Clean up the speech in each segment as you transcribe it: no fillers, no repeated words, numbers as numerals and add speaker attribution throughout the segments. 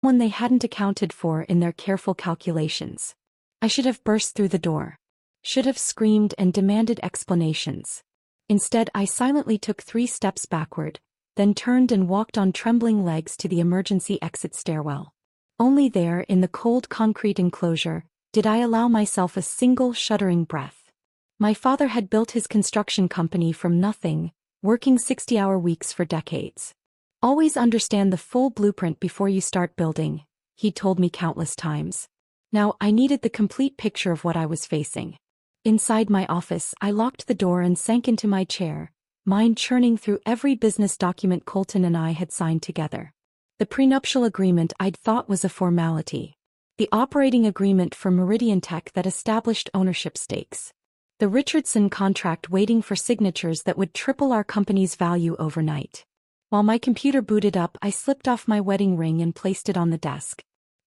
Speaker 1: one they hadn't accounted for in their careful calculations. I should have burst through the door. Should have screamed and demanded explanations. Instead, I silently took 3 steps backward, then turned and walked on trembling legs to the emergency exit stairwell. Only there, in the cold concrete enclosure, did I allow myself a single shuddering breath. My father had built his construction company from nothing, working 60-hour weeks for decades. Always understand the full blueprint before you start building, he'd told me countless times. Now, I needed the complete picture of what I was facing. Inside my office, I locked the door and sank into my chair, mind churning through every business document Colton and I had signed together. The prenuptial agreement I'd thought was a formality. The operating agreement for Meridian Tech that established ownership stakes. The Richardson contract waiting for signatures that would triple our company's value overnight. While my computer booted up, I slipped off my wedding ring and placed it on the desk.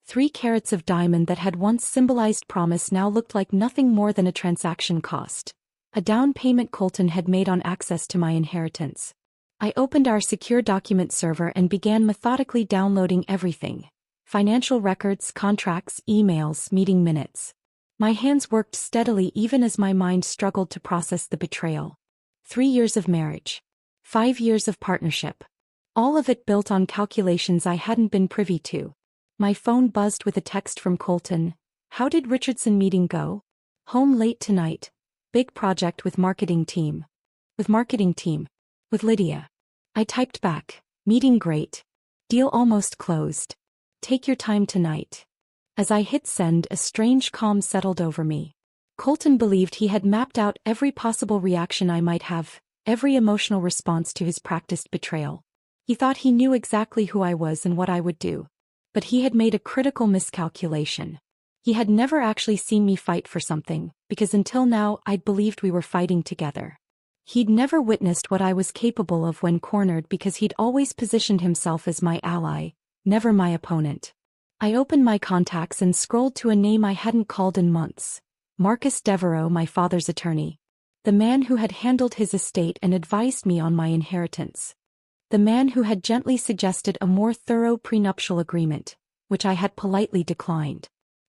Speaker 1: 3 carats of diamond that had once symbolized promise now looked like nothing more than a transaction cost. A down payment Colton had made on access to my inheritance. I opened our secure document server and began methodically downloading everything. Financial records, contracts, emails, meeting minutes. My hands worked steadily even as my mind struggled to process the betrayal. 3 years of marriage. 5 years of partnership. All of it built on calculations I hadn't been privy to. My phone buzzed with a text from Colton. How did Richardson meeting go? Home late tonight. Big project with marketing team. With marketing team. With Lydia. I typed back. Meeting great. Deal almost closed. Take your time tonight. As I hit send, a strange calm settled over me. Colton believed he had mapped out every possible reaction I might have, every emotional response to his practiced betrayal. He thought he knew exactly who I was and what I would do. But he had made a critical miscalculation. He had never actually seen me fight for something, because until now I'd believed we were fighting together. He'd never witnessed what I was capable of when cornered because he'd always positioned himself as my ally, never my opponent. I opened my contacts and scrolled to a name I hadn't called in months. Marcus Devereaux, my father's attorney. The man who had handled his estate and advised me on my inheritance. The man who had gently suggested a more thorough prenuptial agreement, which I had politely declined.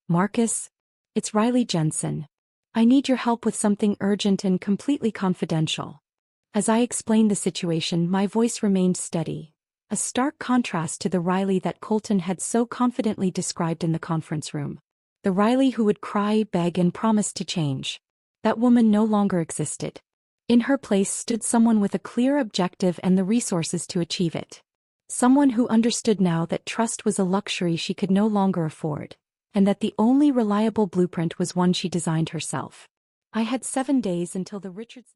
Speaker 1: Marcus? It's Riley Jensen. I need your help with something urgent and completely confidential. As I explained the situation, my voice remained steady, a stark contrast to the Riley that Colton had so confidently described in the conference room. The Riley who would cry, beg, and promise to change. That woman no longer existed. In her place stood someone with a clear objective and the resources to achieve it. Someone who understood now that trust was a luxury she could no longer afford, and that the only reliable blueprint was one she designed herself. I had 7 days until the Richards